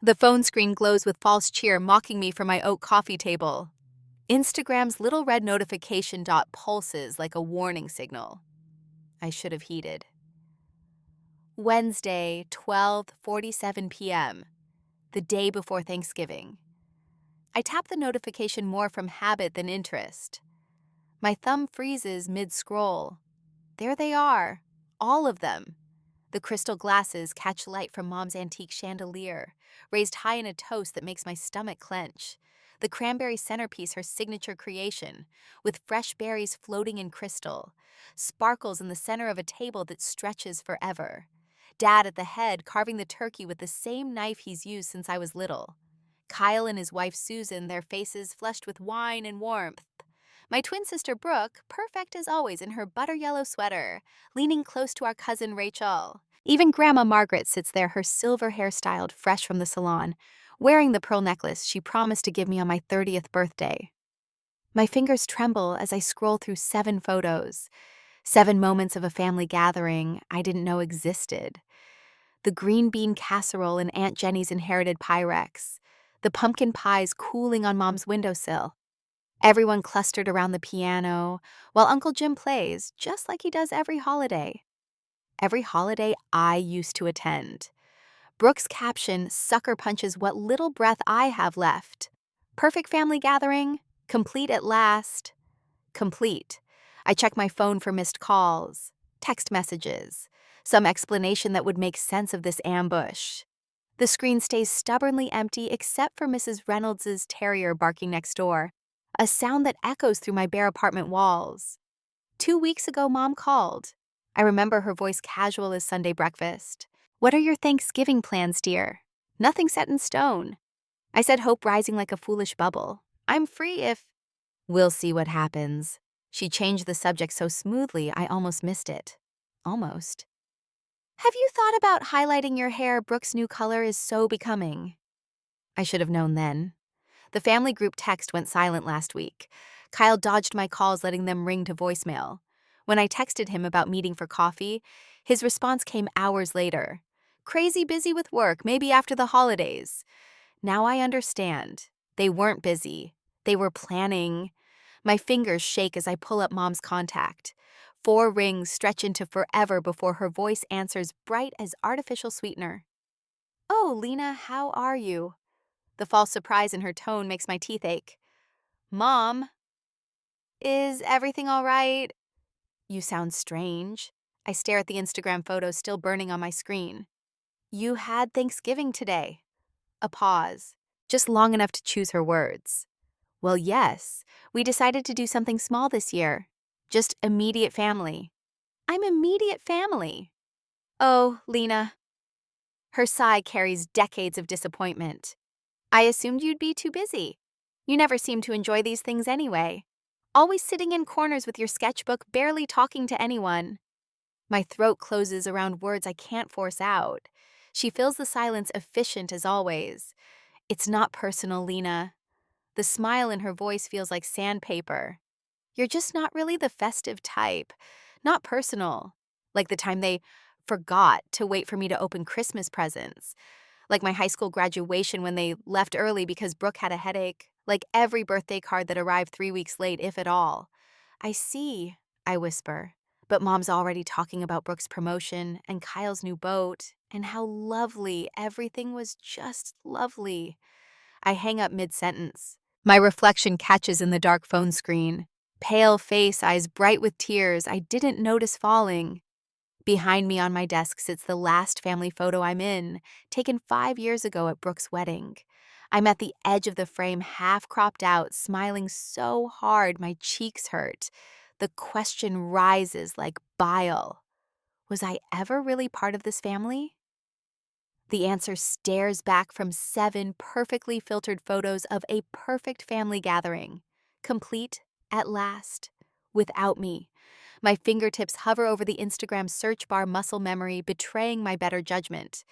The phone screen glows with false cheer, mocking me from my oak coffee table. Instagram's little red notification dot pulses like a warning signal. I should have heeded. Wednesday, 12:47 p.m., the day before Thanksgiving. I tap the notification more from habit than interest. My thumb freezes mid-scroll. There they are, all of them. The crystal glasses catch light from Mom's antique chandelier, raised high in a toast that makes my stomach clench. The cranberry centerpiece, her signature creation, with fresh berries floating in crystal, sparkles in the center of a table that stretches forever. Dad at the head, carving the turkey with the same knife he's used since I was little. Kyle and his wife Susan, their faces flushed with wine and warmth. My twin sister Brooke, perfect as always in her butter yellow sweater, leaning close to our cousin Rachel. Even Grandma Margaret sits there, her silver hair styled fresh from the salon, wearing the pearl necklace she promised to give me on my 30th birthday. My fingers tremble as I scroll through 7 photos, 7 moments of a family gathering I didn't know existed. The green bean casserole in Aunt Jenny's inherited Pyrex, the pumpkin pies cooling on Mom's windowsill, everyone clustered around the piano while Uncle Jim plays, just like he does every holiday. Every holiday I used to attend. Brooke's caption sucker punches what little breath I have left. Perfect family gathering, complete at last. Complete. I check my phone for missed calls, text messages, some explanation that would make sense of this ambush. The screen stays stubbornly empty except for Mrs. Reynolds's terrier barking next door, a sound that echoes through my bare apartment walls. 2 weeks ago, Mom called. I remember her voice casual as Sunday breakfast. "What are your Thanksgiving plans, dear?" "Nothing set in stone." I said, hope rising like a foolish bubble. "I'm free if—" "We'll see what happens." She changed the subject so smoothly I almost missed it. Almost. "Have you thought about highlighting your hair? Brooke's new color is so becoming." I should have known then. The family group text went silent last week. Kyle dodged my calls, letting them ring to voicemail. When I texted him about meeting for coffee, his response came hours later. "Crazy busy with work, maybe after the holidays." Now I understand. They weren't busy. They were planning. My fingers shake as I pull up Mom's contact. 4 rings stretch into forever before her voice answers, bright as artificial sweetener. "Oh, Lena, how are you?" The false surprise in her tone makes my teeth ache. "Mom, is everything all right?" "You sound strange." I stare at the Instagram photo still burning on my screen. "You had Thanksgiving today." A pause, just long enough to choose her words. "Well, yes, we decided to do something small this year. Just immediate family." "I'm immediate family." "Oh, Lena." Her sigh carries decades of disappointment. "I assumed you'd be too busy. You never seem to enjoy these things anyway. Always sitting in corners with your sketchbook, barely talking to anyone." My throat closes around words I can't force out. She fills the silence efficient as always. "It's not personal, Lena." The smile in her voice feels like sandpaper. "You're just not really the festive type. Not personal." Like the time they forgot to wait for me to open Christmas presents. Like my high school graduation when they left early because Brooke had a headache. Like every birthday card that arrived 3 weeks late, if at all. "I see," I whisper. But Mom's already talking about Brooke's promotion and Kyle's new boat and how lovely everything was, just lovely. I hang up mid-sentence. My reflection catches in the dark phone screen. Pale face, eyes bright with tears I didn't notice falling. Behind me on my desk sits the last family photo I'm in, taken 5 years ago at Brooke's wedding. I'm at the edge of the frame, half cropped out, smiling so hard my cheeks hurt. The question rises like bile. Was I ever really part of this family? The answer stares back from 7 perfectly filtered photos of a perfect family gathering. Complete at last. Without me. My fingertips hover over the Instagram search bar, muscle memory betraying my better judgment.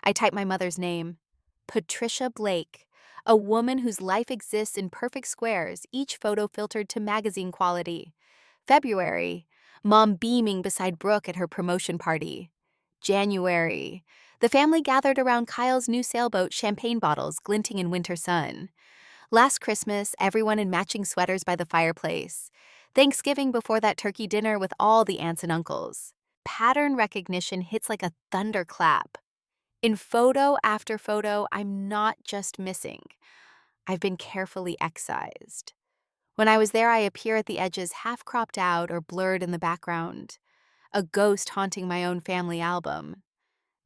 I type my mother's name. Patricia Blake. A woman whose life exists in perfect squares, each photo filtered to magazine quality. February. Mom beaming beside Brooke at her promotion party. January. The family gathered around Kyle's new sailboat, champagne bottles glinting in winter sun. Last Christmas, everyone in matching sweaters by the fireplace. Thanksgiving before that turkey dinner with all the aunts and uncles. Pattern recognition hits like a thunderclap. In photo after photo, I'm not just missing. I've been carefully excised. When I was there, I appear at the edges half cropped out or blurred in the background, a ghost haunting my own family album.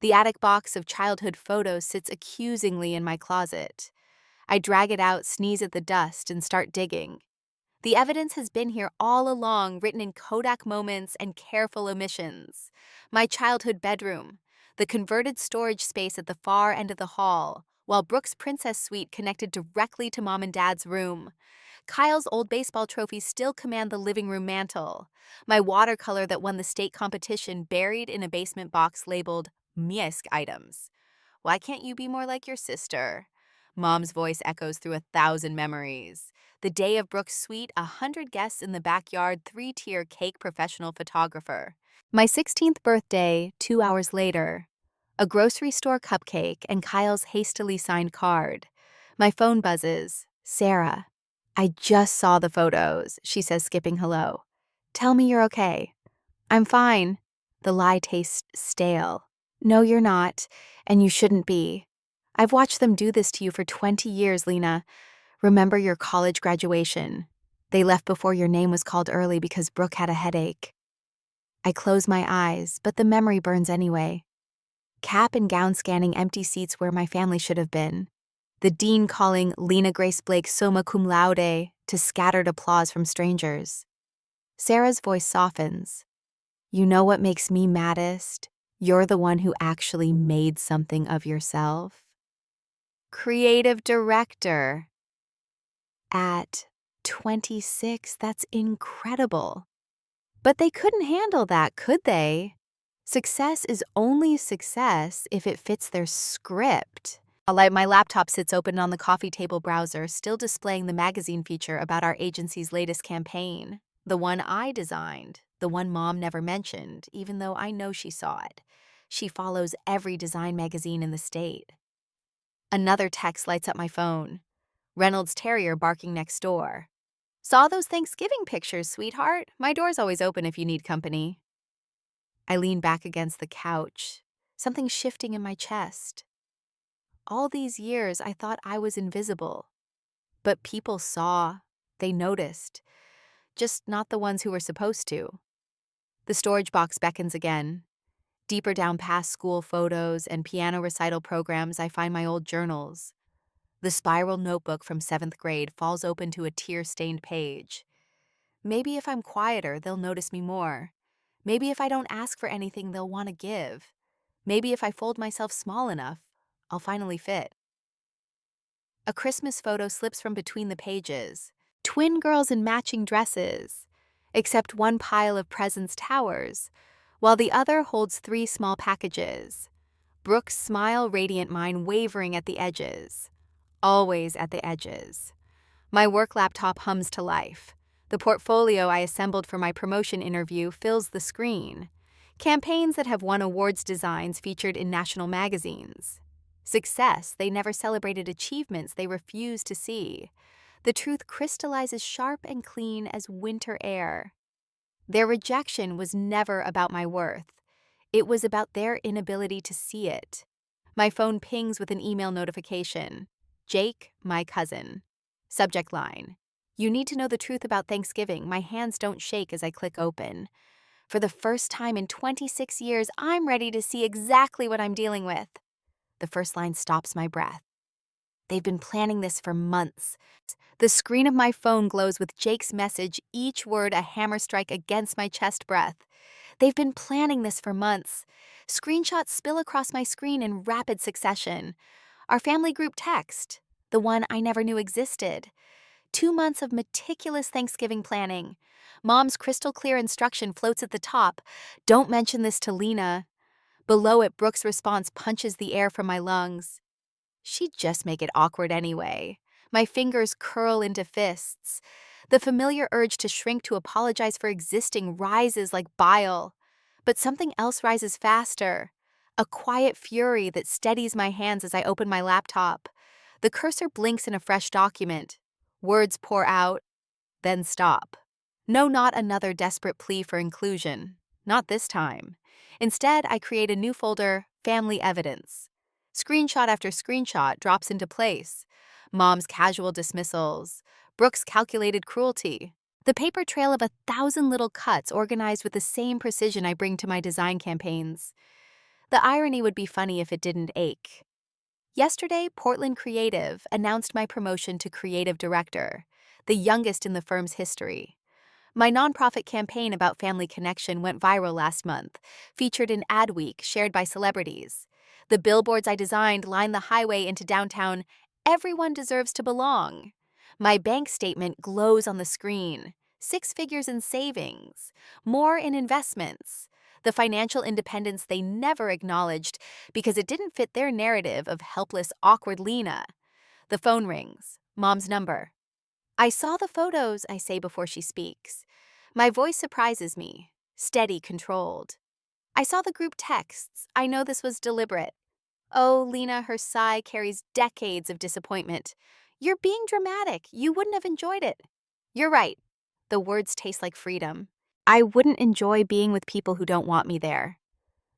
The attic box of childhood photos sits accusingly in my closet. I drag it out, sneeze at the dust, and start digging. The evidence has been here all along, written in Kodak moments and careful omissions. My childhood bedroom, the converted storage space at the far end of the hall, while Brooke's princess suite connected directly to Mom and Dad's room. Kyle's old baseball trophies still command the living room mantel. My watercolor that won the state competition buried in a basement box labeled Miesk items. Why can't you be more like your sister? Mom's voice echoes through 1,000 memories. The day of Brooke's suite, 100 guests in the backyard, 3-tier cake professional photographer. My 16th birthday, 2 hours later. A grocery store cupcake and Kyle's hastily signed card. My phone buzzes. Sarah. I just saw the photos, she says, skipping hello. Tell me you're okay. I'm fine. The lie tastes stale. No, you're not, and you shouldn't be. I've watched them do this to you for 20 years, Lena. Remember your college graduation. They left before your name was called early because Brooke had a headache. I close my eyes, but the memory burns anyway. Cap and gown scanning empty seats where my family should have been. The dean calling Lena Grace Blake summa cum laude to scattered applause from strangers. Sarah's voice softens. You know what makes me maddest? You're the one who actually made something of yourself. Creative director. At 26, that's incredible. But they couldn't handle that, could they? Success is only success if it fits their script. My laptop sits open on the coffee table browser, still displaying the magazine feature about our agency's latest campaign. The one I designed, the one Mom never mentioned, even though I know she saw it. She follows every design magazine in the state. Another text lights up my phone. Reynolds Terrier barking next door. Saw those Thanksgiving pictures, sweetheart? My door's always open if you need company. I lean back against the couch, something shifting in my chest. All these years, I thought I was invisible. But people saw, they noticed, just not the ones who were supposed to. The storage box beckons again. Deeper down past school photos and piano recital programs, I find my old journals. The spiral notebook from 7th grade falls open to a tear-stained page. Maybe if I'm quieter, they'll notice me more. Maybe if I don't ask for anything, they'll want to give. Maybe if I fold myself small enough, I'll finally fit. A Christmas photo slips from between the pages. Twin girls in matching dresses, except one pile of presents towers, while the other holds 3 small packages. Brooke's smile radiant, mine wavering at the edges. Always at the edges. My work laptop hums to life. The portfolio I assembled for my promotion interview fills the screen. Campaigns that have won awards designs featured in national magazines. Success, they never celebrated achievements they refused to see. The truth crystallizes sharp and clean as winter air. Their rejection was never about my worth. It was about their inability to see it. My phone pings with an email notification. Jake, my cousin. Subject line. You need to know the truth about Thanksgiving. My hands don't shake as I click open. For the first time in 26 years, I'm ready to see exactly what I'm dealing with. The first line stops my breath. They've been planning this for months. The screen of my phone glows with Jake's message, each word a hammer strike against my chest breath. They've been planning this for months. Screenshots spill across my screen in rapid succession. Our family group text, the one I never knew existed. 2 months of meticulous Thanksgiving planning. Mom's crystal clear instruction floats at the top. Don't mention this to Lena. Below it, Brooke's response punches the air from my lungs. She'd just make it awkward anyway. My fingers curl into fists. The familiar urge to shrink to apologize for existing rises like bile. But something else rises faster. a quiet fury that steadies my hands as I open my laptop. The cursor blinks in a fresh document. Words pour out, then stop. No, not another desperate plea for inclusion. Not this time. Instead, I create a new folder, Family Evidence. Screenshot after screenshot drops into place. Mom's casual dismissals, Brooke's calculated cruelty. The paper trail of 1,000 little cuts organized with the same precision I bring to my design campaigns. The irony would be funny if it didn't ache. Yesterday, Portland Creative announced my promotion to creative director, the youngest in the firm's history. My nonprofit campaign about family connection went viral last month, featured in Adweek, shared by celebrities. The billboards I designed line the highway into downtown. Everyone deserves to belong. My bank statement glows on the screen. 6 figures in savings, more in investments. The financial independence they never acknowledged because it didn't fit their narrative of helpless, awkward Lena. The phone rings. Mom's number. I saw the photos, I say before she speaks. My voice surprises me, steady, controlled. I saw the group texts. I know this was deliberate. Oh, Lena, her sigh carries decades of disappointment. You're being dramatic. You wouldn't have enjoyed it. You're right. The words taste like freedom. I wouldn't enjoy being with people who don't want me there.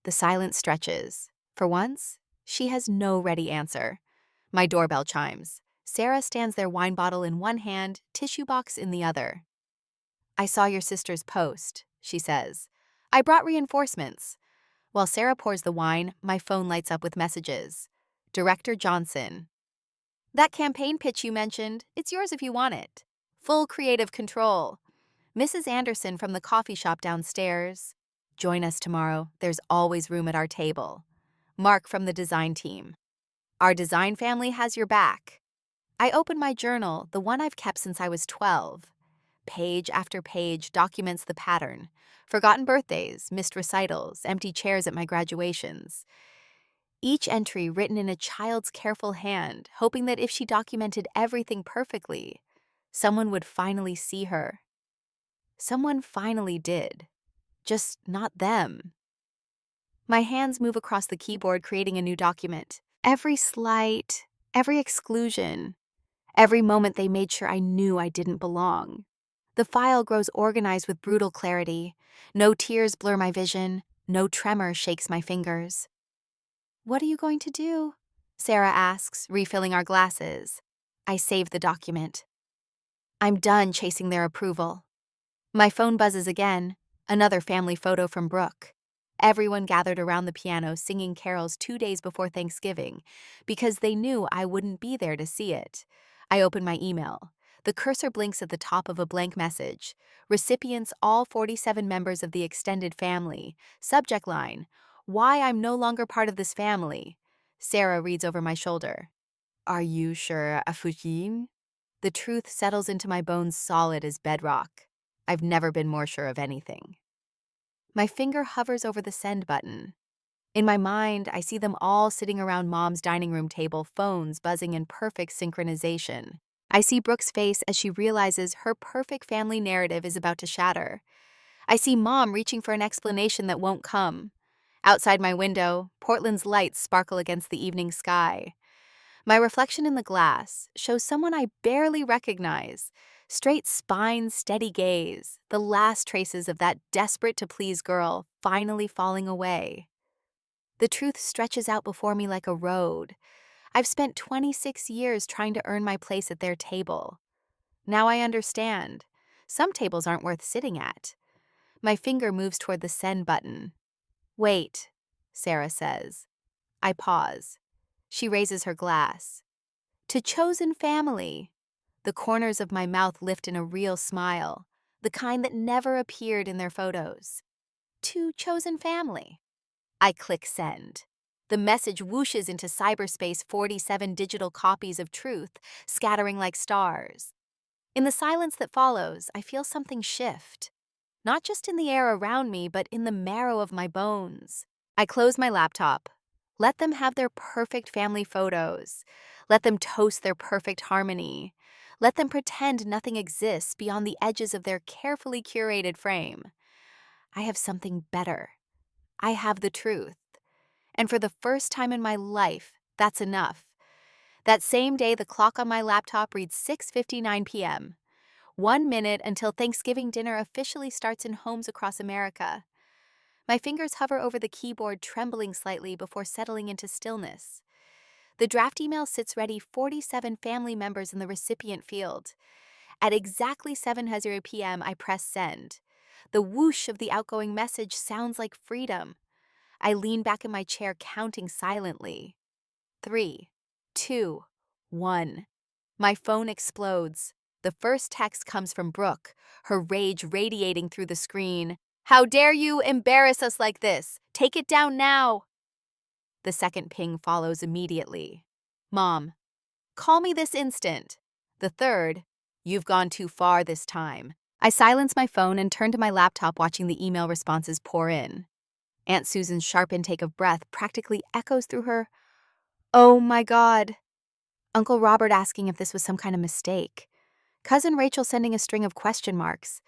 The silence stretches. For once, she has no ready answer. My doorbell chimes. Sarah stands there, wine bottle in one hand, tissue box in the other. I saw your sister's post, she says. I brought reinforcements. While Sarah pours the wine, my phone lights up with messages. Director Johnson. That campaign pitch you mentioned, it's yours if you want it. Full creative control. Mrs. Anderson from the coffee shop downstairs. Join us tomorrow. There's always room at our table. Mark from the design team. Our design family has your back. I open my journal, the one I've kept since I was 12. Page after page documents the pattern. Forgotten birthdays, missed recitals, empty chairs at my graduations. Each entry written in a child's careful hand, hoping that if she documented everything perfectly, someone would finally see her. Someone finally did. Just not them. My hands move across the keyboard, creating a new document. Every slight, every exclusion, every moment they made sure I knew I didn't belong. The file grows organized with brutal clarity. No tears blur my vision. No tremor shakes my fingers. What are you going to do? Sarah asks, refilling our glasses. I save the document. I'm done chasing their approval. My phone buzzes again. Another family photo from Brooke. Everyone gathered around the piano singing carols 2 days before Thanksgiving because they knew I wouldn't be there to see it. I open my email. The cursor blinks at the top of a blank message. Recipients all 47 members of the extended family. Subject line, why I'm no longer part of this family. Sarah reads over my shoulder. Are you sure, Afujim? The truth settles into my bones solid as bedrock. I've never been more sure of anything. My finger hovers over the send button. In my mind, I see them all sitting around Mom's dining room table, phones buzzing in perfect synchronization. I see Brooke's face as she realizes her perfect family narrative is about to shatter. I see Mom reaching for an explanation that won't come. Outside my window, Portland's lights sparkle against the evening sky. My reflection in the glass shows someone I barely recognize. Straight spine, steady gaze, the last traces of that desperate-to-please girl finally falling away. The truth stretches out before me like a road. I've spent 26 years trying to earn my place at their table. Now I understand. Some tables aren't worth sitting at. My finger moves toward the send button. Wait, Sarah says. I pause. She raises her glass. To chosen family. The corners of my mouth lift in a real smile, the kind that never appeared in their photos. To chosen family. I click send. The message whooshes into cyberspace, 47 digital copies of truth, scattering like stars. In the silence that follows, I feel something shift. Not just in the air around me, but in the marrow of my bones. I close my laptop. Let them have their perfect family photos. Let them toast their perfect harmony. Let them pretend nothing exists beyond the edges of their carefully curated frame. I have something better. I have the truth. And for the first time in my life, that's enough. That same day, the clock on my laptop reads 6:59 p.m. 1 minute until Thanksgiving dinner officially starts in homes across America. My fingers hover over the keyboard, trembling slightly before settling into stillness. The draft email sits ready, 47 family members in the recipient field. At exactly 7:00 p.m., I press send. The whoosh of the outgoing message sounds like freedom. I lean back in my chair, counting silently. 3, 2, 1. My phone explodes. The first text comes from Brooke, her rage radiating through the screen. "How dare you embarrass us like this? Take it down now." The second ping follows immediately. "Mom, call me this instant." The third, "You've gone too far this time." I silence my phone and turn to my laptop, watching the email responses pour in. Aunt Susan's sharp intake of breath practically echoes through her. "Oh my God." Uncle Robert asking if this was some kind of mistake. Cousin Rachel sending a string of question marks.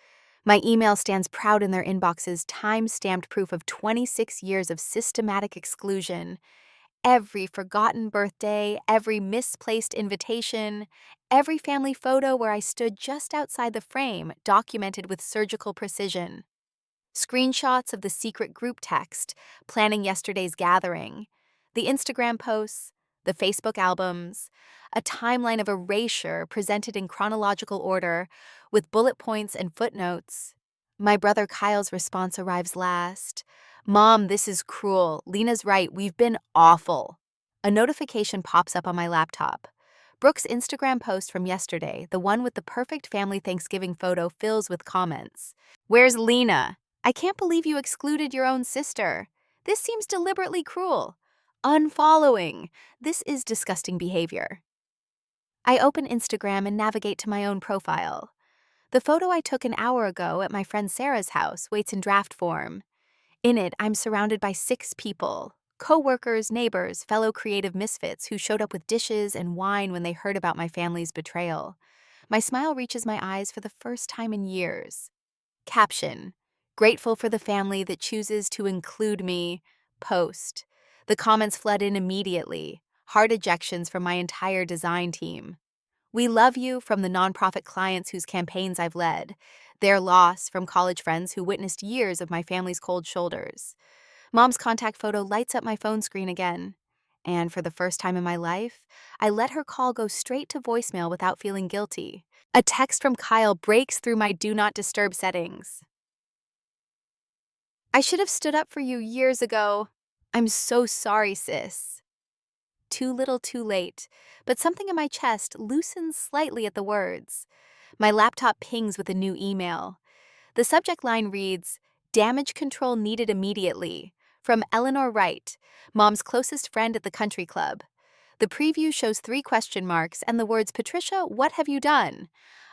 My email stands proud in their inboxes, time-stamped proof of 26 years of systematic exclusion. Every forgotten birthday, every misplaced invitation, every family photo where I stood just outside the frame, documented with surgical precision. Screenshots of the secret group text, planning yesterday's gathering, the Instagram posts, the Facebook albums, a timeline of erasure presented in chronological order with bullet points and footnotes. My brother Kyle's response arrives last. "Mom, this is cruel. Lena's right. We've been awful." A notification pops up on my laptop. Brooke's Instagram post from yesterday, the one with the perfect family Thanksgiving photo, fills with comments. "Where's Lena? I can't believe you excluded your own sister. This seems deliberately cruel. Unfollowing. This is disgusting behavior." I open Instagram and navigate to my own profile. The photo I took an hour ago at my friend Sarah's house waits in draft form. In it, I'm surrounded by 6 people: co-workers, neighbors, fellow creative misfits who showed up with dishes and wine when they heard about my family's betrayal. My smile reaches my eyes for the first time in years. Caption: "Grateful for the family that chooses to include me." Post. The comments flood in immediately. Hard ejections from my entire design team. "We love you" from the nonprofit clients whose campaigns I've led. "Their loss" from college friends who witnessed years of my family's cold shoulders. Mom's contact photo lights up my phone screen again. And for the first time in my life, I let her call go straight to voicemail without feeling guilty. A text from Kyle breaks through my do not disturb settings. "I should have stood up for you years ago. I'm so sorry, sis." Too little, too late, but something in my chest loosens slightly at the words. My laptop pings with a new email. The subject line reads, "Damage control needed immediately," from Eleanor Wright, Mom's closest friend at the country club. The preview shows 3 question marks and the words, "Patricia, what have you done?"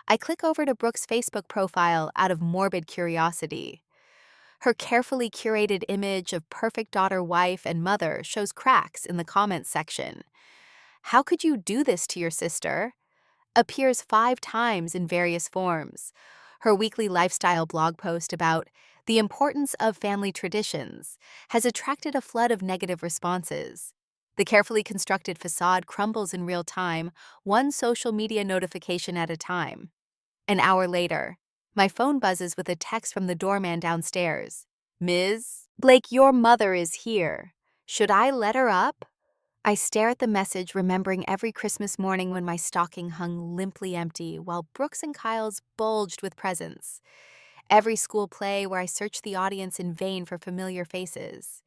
I click over to Brooke's Facebook profile out of morbid curiosity. Her carefully curated image of perfect daughter, wife, and mother shows cracks in the comments section. "How could you do this to your sister?" appears 5 times in various forms. Her weekly lifestyle blog post about the importance of family traditions has attracted a flood of negative responses. The carefully constructed facade crumbles in real time, one social media notification at a time. An hour later, my phone buzzes with a text from the doorman downstairs. "Ms. Blake, your mother is here. Should I let her up?" I stare at the message, remembering every Christmas morning when my stocking hung limply empty while Brooks and Kyle's bulged with presents. Every school play where I searched the audience in vain for familiar faces.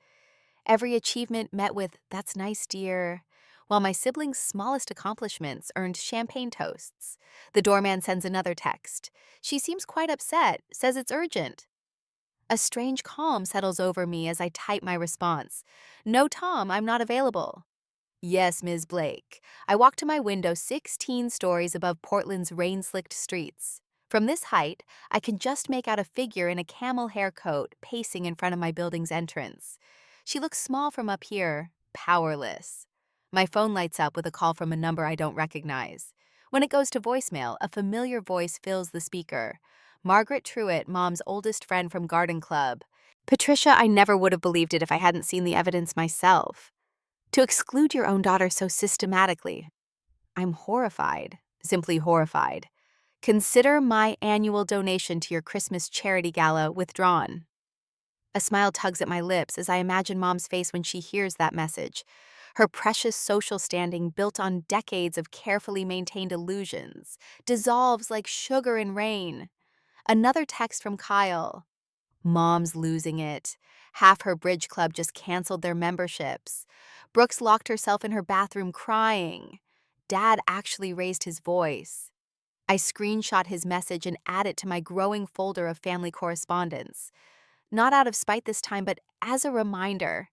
Every achievement met with, "That's nice, dear," while my siblings' smallest accomplishments earned champagne toasts. The doorman sends another text. "She seems quite upset, says it's urgent." A strange calm settles over me as I type my response. "No, Tom, I'm not available." "Yes, Ms. Blake." I walk to my window 16 stories above Portland's rain-slicked streets. From this height, I can just make out a figure in a camel hair coat pacing in front of my building's entrance. She looks small from up here, powerless. My phone lights up with a call from a number I don't recognize. When it goes to voicemail, a familiar voice fills the speaker. Margaret Truitt, Mom's oldest friend from Garden Club. Patricia, I never would have believed it if I hadn't seen the evidence myself. To exclude your own daughter so systematically, I'm horrified, simply horrified. Consider my annual donation to your Christmas charity gala withdrawn. A smile tugs at my lips as I imagine Mom's face when she hears that message. Her precious social standing, built on decades of carefully maintained illusions, dissolves like sugar in rain. Another text from Kyle. Mom's losing it. Half her bridge club just canceled their memberships. Brooks locked herself in her bathroom crying. Dad actually raised his voice. I screenshot his message and add it to my growing folder of family correspondence. Not out of spite this time, but as a reminder.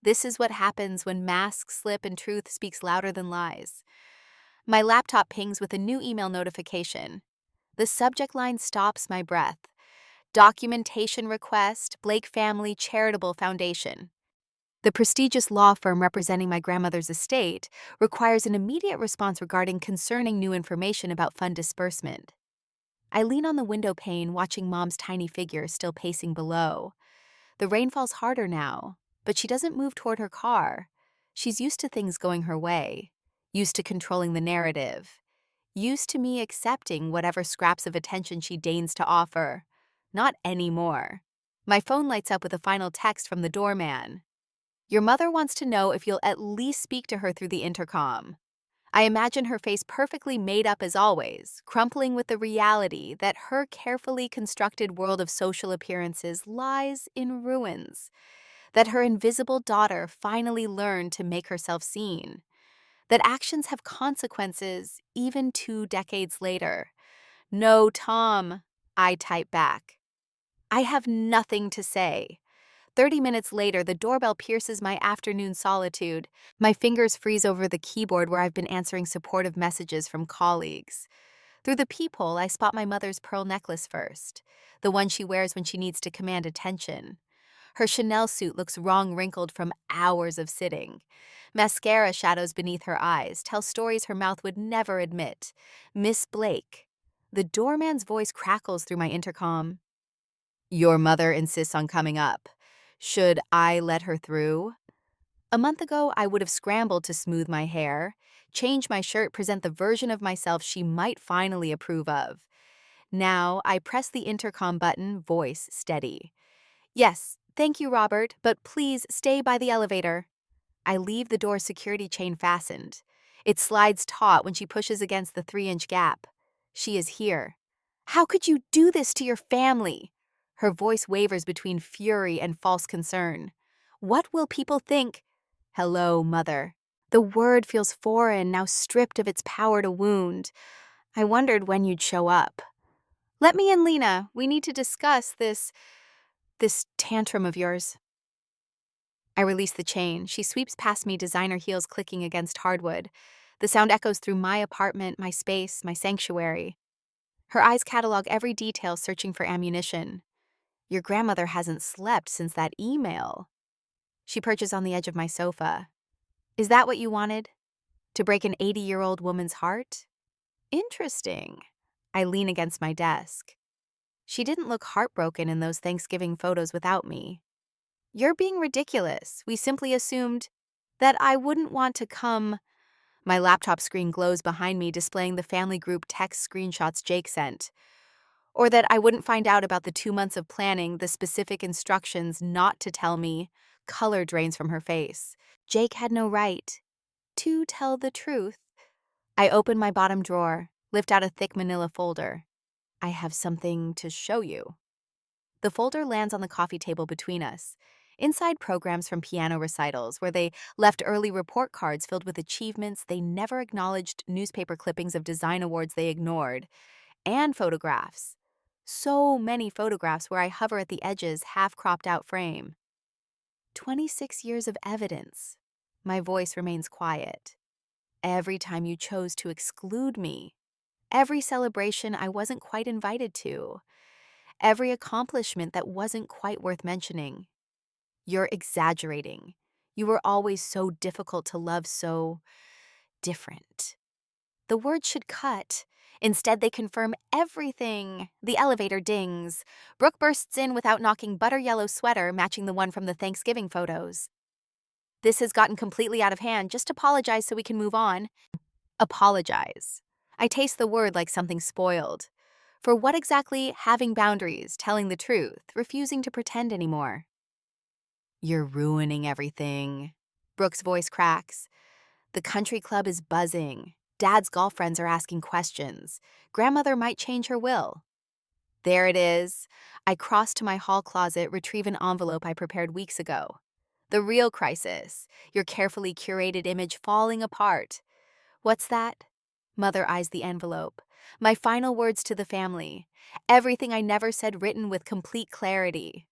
This is what happens when masks slip and truth speaks louder than lies. My laptop pings with a new email notification. The subject line stops my breath. Documentation request, Blake Family Charitable Foundation. The prestigious law firm representing my grandmother's estate requires an immediate response regarding concerning new information about fund disbursement. I lean on the window pane, watching Mom's tiny figure still pacing below. The rain falls harder now, but she doesn't move toward her car. She's used to things going her way, used to controlling the narrative, used to me accepting whatever scraps of attention she deigns to offer. Not anymore. My phone lights up with a final text from the doorman. Your mother wants to know if you'll at least speak to her through the intercom. I imagine her face perfectly made up as always, crumpling with the reality that her carefully constructed world of social appearances lies in ruins, that her invisible daughter finally learned to make herself seen, that actions have consequences even 2 decades later. No, Tom, I type back. I have nothing to say. 30 minutes later, the doorbell pierces my afternoon solitude. My fingers freeze over the keyboard where I've been answering supportive messages from colleagues. Through the peephole, I spot my mother's pearl necklace first, the one she wears when she needs to command attention. Her Chanel suit looks wrong-wrinkled from hours of sitting. Mascara shadows beneath her eyes tell stories her mouth would never admit. Miss Blake. The doorman's voice crackles through my intercom. Your mother insists on coming up. Should I let her through? A month ago, I would have scrambled to smooth my hair, change my shirt, present the version of myself she might finally approve of. Now, I press the intercom button, voice steady. Yes, thank you, Robert, but please stay by the elevator. I leave the door security chain fastened. It slides taut when she pushes against the 3-inch gap. She is here. How could you do this to your family? Her voice wavers between fury and false concern. What will people think? Hello, Mother. The word feels foreign, now stripped of its power to wound. I wondered when you'd show up. Let me in, Lena. We need to discuss this tantrum of yours. I release the chain. She sweeps past me, designer heels clicking against hardwood. The sound echoes through my apartment, my space, my sanctuary. Her eyes catalog every detail, searching for ammunition. Your grandmother hasn't slept since that email. She perches on the edge of my sofa. Is that what you wanted? To break an 80-year-old woman's heart? Interesting. I lean against my desk. She didn't look heartbroken in those Thanksgiving photos without me. You're being ridiculous. We simply assumed that I wouldn't want to come. My laptop screen glows behind me, displaying the family group text screenshots Jake sent. Or that I wouldn't find out about the 2 months of planning, the specific instructions not to tell me. Color drains from her face. Jake had no right to tell the truth. I open my bottom drawer, lift out a thick manila folder. I have something to show you. The folder lands on the coffee table between us. Inside, programs from piano recitals, where they left early report cards filled with achievements they never acknowledged, newspaper clippings of design awards they ignored, and photographs. So many photographs where I hover at the edges, half-cropped out frame. 26 years of evidence. My voice remains quiet. Every time you chose to exclude me. Every celebration I wasn't quite invited to. Every accomplishment that wasn't quite worth mentioning. You're exaggerating. You were always so difficult to love, so different. The words should cut. Instead, they confirm everything. The elevator dings. Brooke bursts in without knocking butter yellow sweater matching the one from the Thanksgiving photos. This has gotten completely out of hand. Just apologize so we can move on. Apologize. I taste the word like something spoiled. For what exactly? Having boundaries, telling the truth, refusing to pretend anymore. You're ruining everything. Brooke's voice cracks. The country club is buzzing. Dad's golf friends are asking questions. Grandmother might change her will. There it is. I cross to my hall closet, retrieve an envelope I prepared weeks ago. The real crisis. Your carefully curated image falling apart. What's that? Mother eyes the envelope. My final words to the family. Everything I never said written with complete clarity.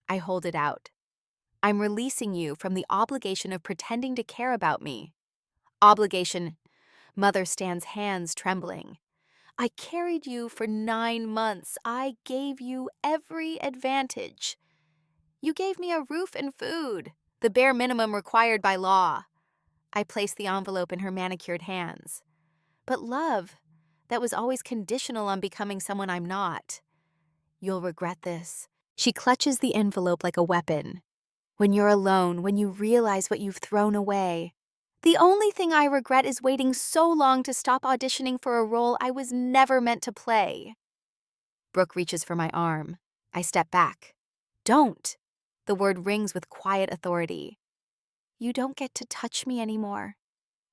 I hold it out. I'm releasing you from the obligation of pretending to care about me. Obligation. Mother stands, hands trembling. I carried you for 9 months. I gave you every advantage. You gave me a roof and food, the bare minimum required by law. I placed the envelope in her manicured hands. But love, that was always conditional on becoming someone I'm not. You'll regret this. She clutches the envelope like a weapon. When you're alone, when you realize what you've thrown away. The only thing I regret is waiting so long to stop auditioning for a role I was never meant to play. Brooke reaches for my arm. I step back. Don't. The word rings with quiet authority. You don't get to touch me anymore.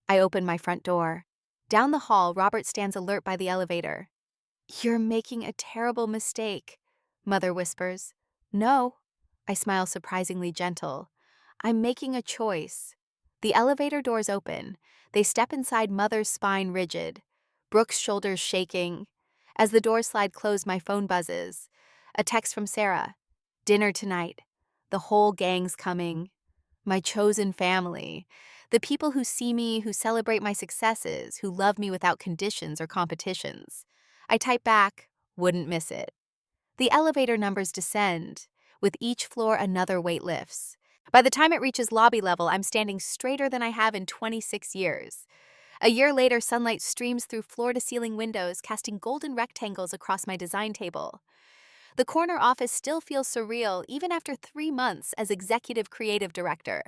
I open my front door. Down the hall, Robert stands alert by the elevator. You're making a terrible mistake, Mother whispers. No. I smile surprisingly gentle. I'm making a choice. The elevator doors open. They step inside, Mother's spine rigid, Brooke's shoulders shaking. As the doors slide closed, my phone buzzes. A text from Sarah. Dinner tonight. The whole gang's coming. My chosen family. The people who see me, who celebrate my successes, who love me without conditions or competitions. I type back, wouldn't miss it. The elevator numbers descend. With each floor, another weight lifts. By the time it reaches lobby level, I'm standing straighter than I have in 26 years. A year later, sunlight streams through floor-to-ceiling windows, casting golden rectangles across my design table. The corner office still feels surreal, even after 3 months as executive creative director.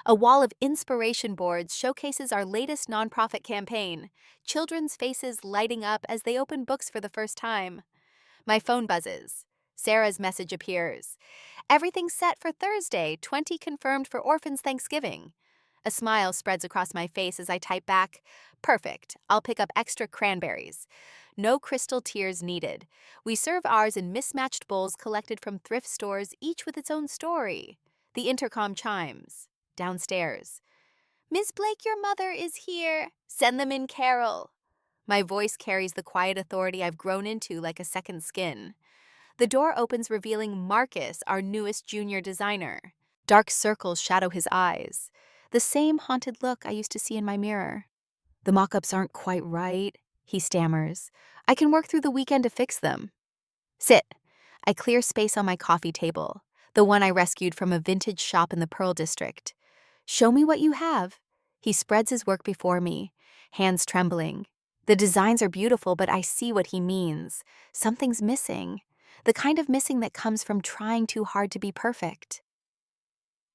A wall of inspiration boards showcases our latest nonprofit campaign, children's faces lighting up as they open books for the first time. My phone buzzes. Sarah's message appears. Everything's set for Thursday, 20 confirmed for Orphans Thanksgiving. A smile spreads across my face as I type back, perfect, I'll pick up extra cranberries. No crystal tears needed. We serve ours in mismatched bowls collected from thrift stores, each with its own story. The intercom chimes. Downstairs. Miss Blake, your mother is here. Send them in, Carol. My voice carries the quiet authority I've grown into like a second skin. The door opens, revealing Marcus, our newest junior designer. Dark circles shadow his eyes. The same haunted look I used to see in my mirror. The mock-ups aren't quite right, he stammers. I can work through the weekend to fix them. Sit. I clear space on my coffee table, the one I rescued from a vintage shop in the Pearl District. Show me what you have. He spreads his work before me, hands trembling. The designs are beautiful, but I see what he means. Something's missing. The kind of missing that comes from trying too hard to be perfect.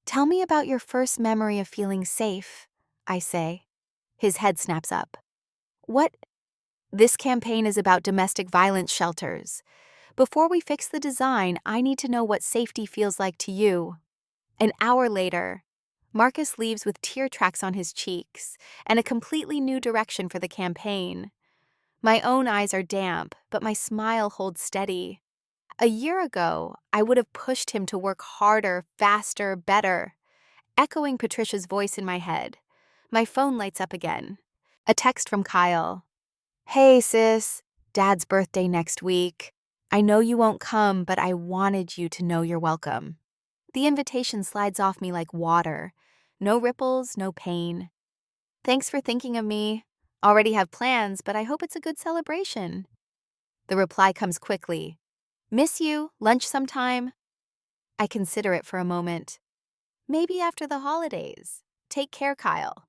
Tell me about your first memory of feeling safe, I say. His head snaps up. What? This campaign is about domestic violence shelters. Before we fix the design, I need to know what safety feels like to you. An hour later, Marcus leaves with tear tracks on his cheeks and a completely new direction for the campaign. My own eyes are damp, but my smile holds steady. A year ago, I would have pushed him to work harder, faster, better. Echoing Patricia's voice in my head, my phone lights up again. A text from Kyle. Hey sis, Dad's birthday next week. I know you won't come, but I wanted you to know you're welcome. The invitation slides off me like water. No ripples, no pain. Thanks for thinking of me. Already have plans, but I hope it's a good celebration. The reply comes quickly. Miss you, lunch sometime? I consider it for a moment. Maybe after the holidays. Take care, Kyle.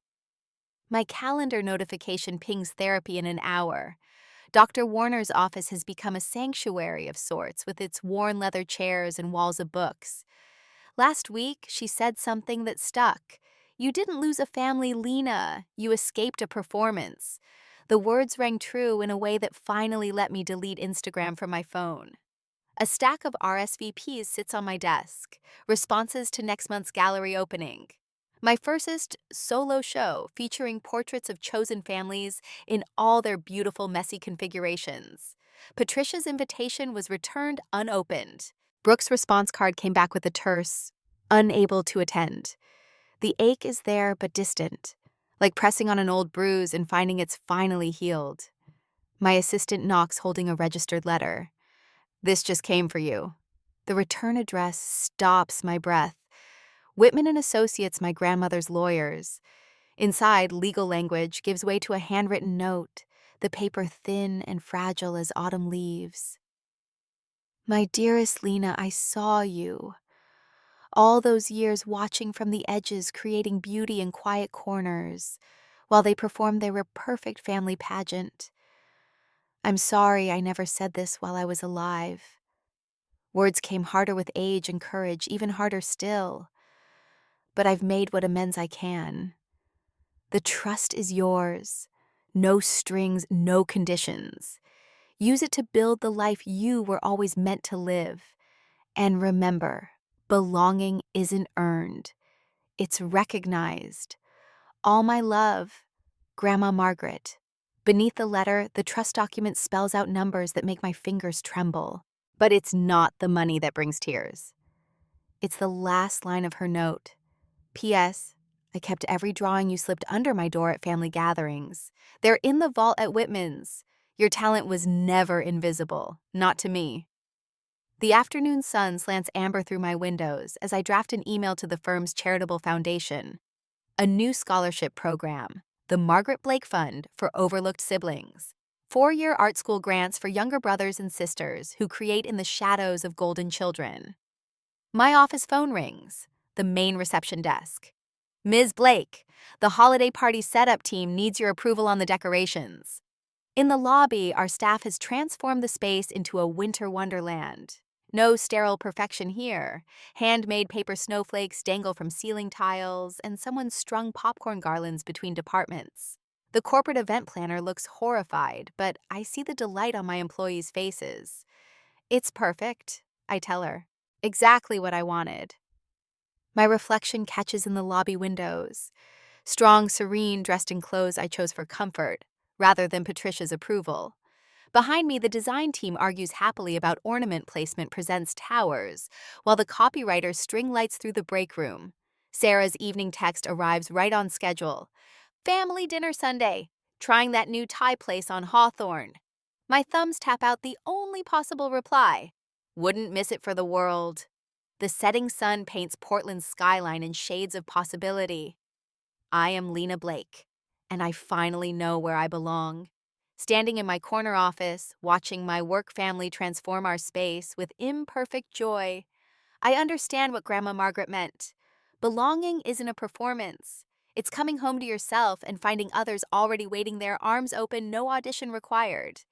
My calendar notification pings therapy in an hour. Dr. Warner's office has become a sanctuary of sorts with its worn leather chairs and walls of books. Last week, she said something that stuck. "You didn't lose a family, Lena. You escaped a performance." The words rang true in a way that finally let me delete Instagram from my phone. A stack of RSVPs sits on my desk, responses to next month's gallery opening. My first solo show featuring portraits of chosen families in all their beautiful, messy configurations. Patricia's invitation was returned unopened. Brooke's response card came back with a terse, "unable to attend." The ache is there but distant, like pressing on an old bruise and finding it's finally healed. My assistant knocks holding a registered letter. "This just came for you." The return address stops my breath. Whitman and Associates, my grandmother's lawyers. Inside, legal language gives way to a handwritten note, the paper thin and fragile as autumn leaves. "My dearest Lena, I saw you. All those years watching from the edges, creating beauty in quiet corners, while they performed their perfect family pageant. I'm sorry I never said this while I was alive. Words came harder with age and courage, even harder still. But I've made what amends I can. The trust is yours. No strings, no conditions. Use it to build the life you were always meant to live. And remember, belonging isn't earned. It's recognized. All my love, Grandma Margaret." Beneath the letter, the trust document spells out numbers that make my fingers tremble. But it's not the money that brings tears. It's the last line of her note. "P.S. I kept every drawing you slipped under my door at family gatherings. They're in the vault at Whitman's. Your talent was never invisible, not to me." The afternoon sun slants amber through my windows as I draft an email to the firm's charitable foundation. A new scholarship program, the Margaret Blake Fund for Overlooked Siblings. 4-year art school grants for younger brothers and sisters who create in the shadows of golden children. My office phone rings, the main reception desk. "Ms. Blake, the holiday party setup team needs your approval on the decorations." In the lobby, our staff has transformed the space into a winter wonderland. No sterile perfection here. Handmade paper snowflakes dangle from ceiling tiles, and someone strung popcorn garlands between departments. The corporate event planner looks horrified, but I see the delight on my employees' faces. "It's perfect," I tell her. "Exactly what I wanted." My reflection catches in the lobby windows. Strong, serene, dressed in clothes I chose for comfort, rather than Patricia's approval. Behind me, the design team argues happily about ornament placement presents towers, while the copywriters string lights through the break room. Sarah's evening text arrives right on schedule. "Family dinner Sunday. Trying that new Thai place on Hawthorne." My thumbs tap out the only possible reply. "Wouldn't miss it for the world." The setting sun paints Portland's skyline in shades of possibility. I am Lena Blake, and I finally know where I belong. Standing in my corner office, watching my work family transform our space with imperfect joy, I understand what Grandma Margaret meant. Belonging isn't a performance. It's coming home to yourself and finding others already waiting there, arms open, no audition required.